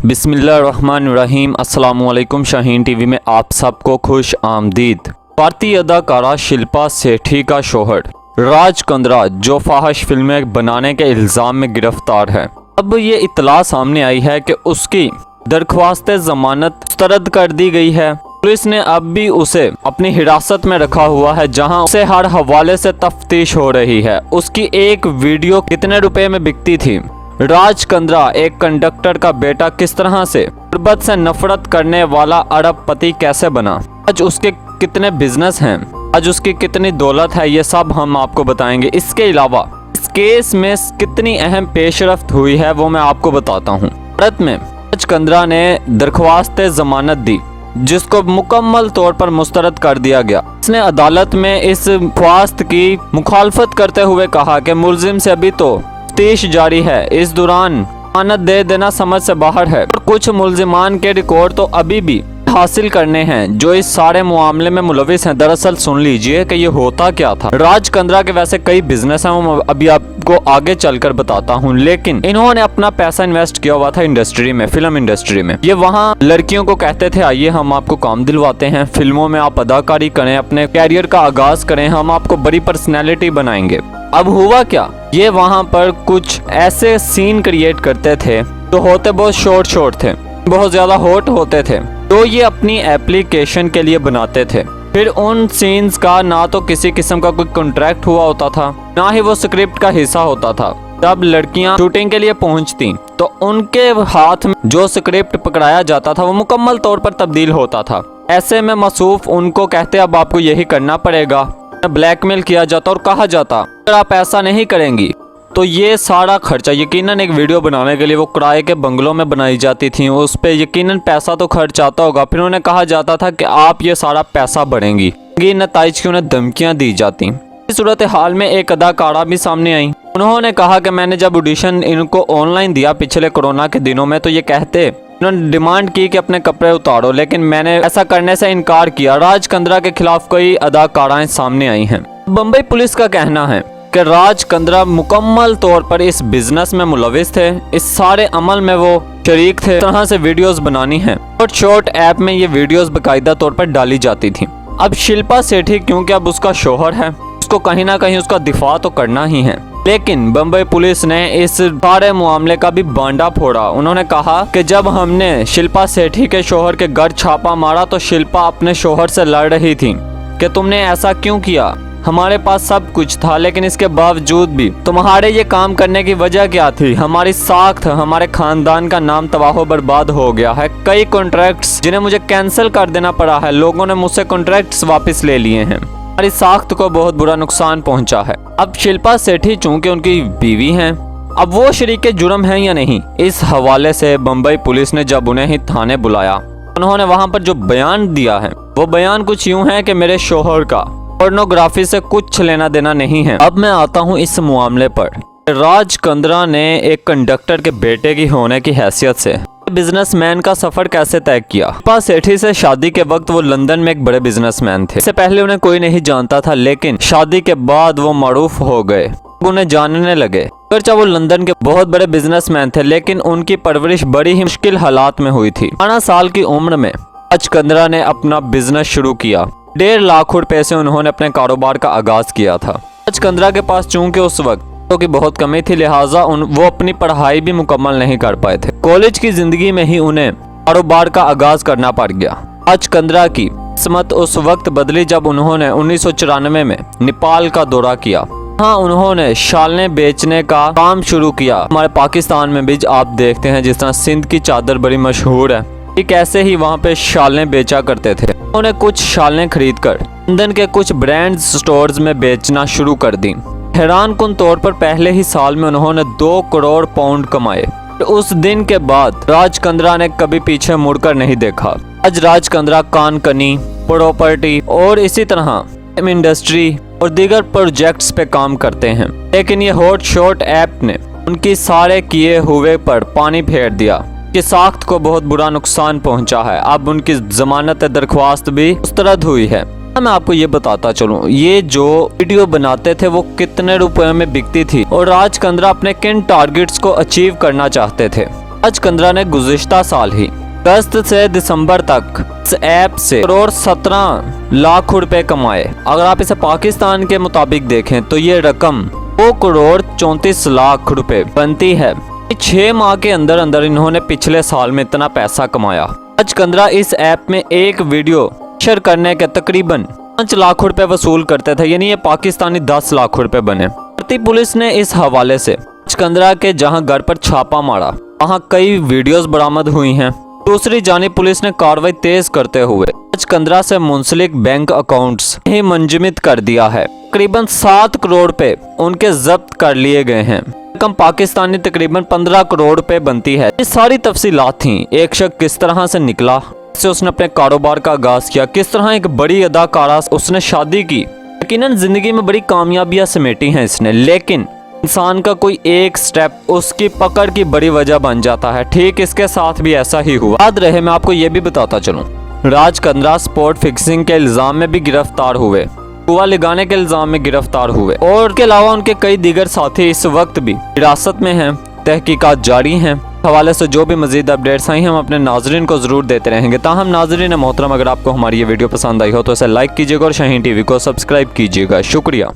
बिस्मिल्लाहिर्रहमानिर्रहीम। अस्सलामुअलैकुम। शाहीन टीवी में आप सबको खुश आमदीद। भारतीय अदाकारा शिल्पा शेट्टी का शौहर राज कंद्रा जो फाहिश फिल्में बनाने के इल्ज़ाम में गिरफ्तार है, अब ये इत्तला सामने आई है कि उसकी दरख्वास्त जमानत मुस्तरद कर दी गई है। पुलिस ने अब भी उसे अपनी हिरासत में रखा हुआ है, जहां उसे हर हवाले से तफ्तीश हो रही है। उसकी एक वीडियो कितने रुपए में बिकती थी, राज कंद्रा एक कंडक्टर का बेटा किस तरह से गुर्बत से नफरत करने वाला अरबपति कैसे बना, आज उसके कितने बिजनेस हैं, आज उसकी कितनी दौलत है, ये सब हम आपको बताएंगे। इसके अलावा इस केस में कितनी अहम पेशरफ्त हुई है वो मैं आपको बताता हूँ। भारत में राज कंद्रा ने दरख्वास्त जमानत दी, जिसको मुकम्मल तौर पर मुस्तरद कर दिया गया। इसने अदालत में इस ख्वास्त की मुखालफत करते हुए कहा कि मुलजिम से अभी तो तफ्तीश जारी है, इस दौरान जमानत दे देना समझ से बाहर है और कुछ मुलजिमान के रिकॉर्ड तो अभी भी हासिल करने हैं जो इस सारे मामले में मुलविस हैं। दरअसल सुन लीजिए कि ये होता क्या था। राज कंद्रा के वैसे कई बिजनेस हैं, वो अभी आपको आगे चलकर बताता हूँ, लेकिन इन्होंने अपना पैसा इन्वेस्ट किया हुआ था इंडस्ट्री में, फिल्म इंडस्ट्री में। ये वहाँ लड़कियों को कहते थे आइए हम आपको काम दिलवाते हैं, फिल्मों में आप अदाकारी करें, अपने कैरियर का आगाज करें, हम आपको बड़ी पर्सनैलिटी बनाएंगे। अब हुआ क्या, ये वहाँ पर कुछ ऐसे सीन क्रिएट करते थे जो होते बहुत शॉर्ट थे, बहुत ज्यादा हॉट होते थे, तो ये अपनी एप्लीकेशन के लिए बनाते थे। फिर उन सीन्स का ना तो किसी किस्म का कोई कॉन्ट्रैक्ट हुआ होता था, ना ही वो स्क्रिप्ट का हिस्सा होता था। जब लड़कियां शूटिंग के लिए पहुंचती तो उनके हाथ में जो स्क्रिप्ट पकड़ाया जाता था वो मुकम्मल तौर पर तब्दील होता था। ऐसे में मसूफ उनको कहते अब आपको यही करना पड़ेगा, ब्लैकमेल किया जाता और कहा जाता अगर आप ऐसा नहीं करेंगी तो ये सारा खर्चा, यकीनन एक वीडियो बनाने के लिए वो किराए के बंगलों में बनाई जाती थी, उस पर यकीनन पैसा तो खर्च आता होगा। फिर उन्हें कहा जाता था कि आप ये सारा पैसा भरेंगी, ये नताइज की उन्हें धमकियां दी जाती। इस सूरत हाल में एक अदाकारा भी सामने आई। उन्होंने कहा कि मैंने जब ऑडिशन इनको ऑनलाइन दिया पिछले कोरोना के दिनों में, तो ये कहते उन्होंने डिमांड की कि अपने कपड़े उतारो, लेकिन मैंने ऐसा करने से इनकार किया। राज कंद्रा के खिलाफ कई अदाकाराएं सामने आई हैं। बम्बई पुलिस का कहना है कि राज कंद्रा मुकम्मल तौर पर इस बिजनेस में मुलविस थे, इस सारे अमल में वो शरीक थे। इस तरह से वीडियोस बनानी है और शॉर्ट ऐप में ये वीडियोस बाकायदा तौर पर डाली जाती थी। अब शिल्पा शेट्टी क्योंकि अब उसका शौहर है, उसको कहीं ना कहीं उसका दिफा तो करना ही है, लेकिन बम्बई पुलिस ने इस सारे मामले का भी बांडा फोड़ा। उन्होंने कहा कि जब हमने शिल्पा शेट्टी के शौहर के घर छापा मारा तो शिल्पा अपने शौहर से लड़ रही थी कि तुमने ऐसा क्यों किया, हमारे पास सब कुछ था, लेकिन इसके बावजूद भी तुम्हारे ये काम करने की वजह क्या थी, हमारी साख्त, हमारे खानदान का नाम तबाह बर्बाद हो गया है। कई कॉन्ट्रैक्ट्स जिन्हें मुझे कैंसिल कर देना पड़ा है, लोगों ने मुझसे कॉन्ट्रैक्ट्स वापस ले लिए हैं, हमारी साख्त को बहुत बुरा नुकसान पहुंचा है। अब शिल्पा शेट्टी चूंकि उनकी बीवी हैं, अब वो शरीके जुर्म हैं या नहीं, इस हवाले से बम्बई पुलिस ने जब उन्हें ही थाने बुलाया, उन्होंने वहां पर जो बयान दिया है वो बयान कुछ यूं है कि मेरे शौहर का पोर्नोग्राफी से कुछ लेना देना नहीं है। अब मैं आता हूं इस मामले पर। राज कंद्रा ने एक कंडक्टर के बेटे की होने की हैसियत से बिजनेसमैन का सफर कैसे तय किया। शिल्पा शेट्टी से शादी के वक्त वो लंदन में एक बड़े बिजनेसमैन थे। इससे पहले उन्हें कोई नहीं जानता था, लेकिन शादी के बाद वो मारूफ हो गए, उन्हें जानने लगे। अगरचे वो लंदन के बहुत बड़े बिजनेसमैन थे, लेकिन उनकी परवरिश बड़ी ही मुश्किल हालात में हुई थी। 18 साल की उम्र में राज कंद्रा ने अपना बिजनेस शुरू किया। 1.5 लाख रुपए से उन्होंने अपने कारोबार का आगाज किया था। राज कंद्रा के पास चूंकि उस वक्त की बहुत कमी थी, लिहाजा वो अपनी पढ़ाई भी मुकम्मल नहीं कर पाए थे। कॉलेज की जिंदगी में ही उन्हें कारोबार का आगाज करना पड़ गया। राज कंद्रा की किस्मत उस वक्त बदली जब उन्होंने 1994 में नेपाल का दौरा किया। हाँ, उन्होंने शालें बेचने का काम शुरू किया। हमारे पाकिस्तान में भी आप देखते हैं जिस तरह सिंध की चादर बड़ी मशहूर है, ठीक ऐसे ही वहाँ पे शालें बेचा करते थे। उन्होंने कुछ शालें खरीदकर लंदन के कुछ ब्रांड स्टोर्स में बेचना शुरू कर दी। हैरानकुन तौर पर पहले ही साल में उन्होंने 2 करोड़ पाउंड कमाए। उस दिन के बाद राज कंद्रा ने कभी पीछे मुड़कर नहीं देखा। आज राज कंद्रा कानकनी, प्रॉपर्टी और इसी तरह फिल्म इंडस्ट्री और दीगर प्रोजेक्ट्स पे काम करते हैं, लेकिन ये हॉट शॉट ऐप ने उनकी सारे किए हुए पर पानी फेर दिया कि साख्त को बहुत बुरा नुकसान पहुंचा है। अब उनकी जमानत दरख्वास्त भी मुस्तरद हुई है। मैं आपको ये बताता चलूं, ये जो वीडियो बनाते थे वो कितने रुपए में बिकती थी और राज कंद्रा अपने किन टारगेट्स को अचीव करना चाहते थे। राज कंद्रा ने गुज़िश्ता साल ही अगस्त से दिसंबर तक इस ऐप से करोड़ 17 लाख रुपए कमाए। अगर आप इसे पाकिस्तान के मुताबिक देखें तो ये रकम 2 करोड़ 34 लाख रुपए बनती है। 6 माह के अंदर अंदर इन्होंने पिछले साल में इतना पैसा कमाया। राज कंद्रा इस ऐप में एक वीडियो शेयर करने के तकरीबन 5 लाख रुपए वसूल करते थे, यानी ये पाकिस्तानी 10 लाख रुपए बने। भारतीय पुलिस ने इस हवाले से राज कंद्रा के जहां घर पर छापा मारा, वहां कई वीडियोस बरामद हुई हैं। दूसरी जानिब पुलिस ने कार्रवाई तेज करते हुए राज कंद्रा से मुंसलिक बैंक अकाउंट्स ही मंजमिद कर दिया है। तकरीबन 7 करोड़ रुपए उनके जब्त कर लिए गए हैं। रकम पाकिस्तानी तकरीबन 15 करोड़ रुपए बनती है। ये सारी तफसीलात थी। एक शख्स किस तरह से निकला, से उसने अपने कारोबार का आगाज किया, किस तरह एक बड़ी अदाकारा उसने शादी की। यकीनन जिंदगी में बड़ी कामयाबियां समेटी हैं इसने, लेकिन इंसान का कोई एक स्टेप उसकी पकड़ की बड़ी वजह बन जाता है। ठीक इसके साथ भी ऐसा ही हुआ। याद रहे, मैं आपको ये भी बताता चलूं, राज कंद्रा स्पोर्ट फिक्सिंग के इल्जाम में भी गिरफ्तार हुए, जुआ लगाने के इल्जाम में गिरफ्तार हुए और उसके अलावा उनके कई दीगर साथी इस वक्त भी हिरासत में हैं। तहकीकात जारी हैं। हवाले से जो भी मजीद अपडेट्स आई हम अपने नाजरीन को जरूर देते रहेंगे। ताहम नाजरीन मोहतरम, अगर आपको हमारी ये वीडियो पसंद आई हो तो इसे लाइक कीजिएगा और शाहीन टीवी को सब्सक्राइब कीजिएगा। शुक्रिया।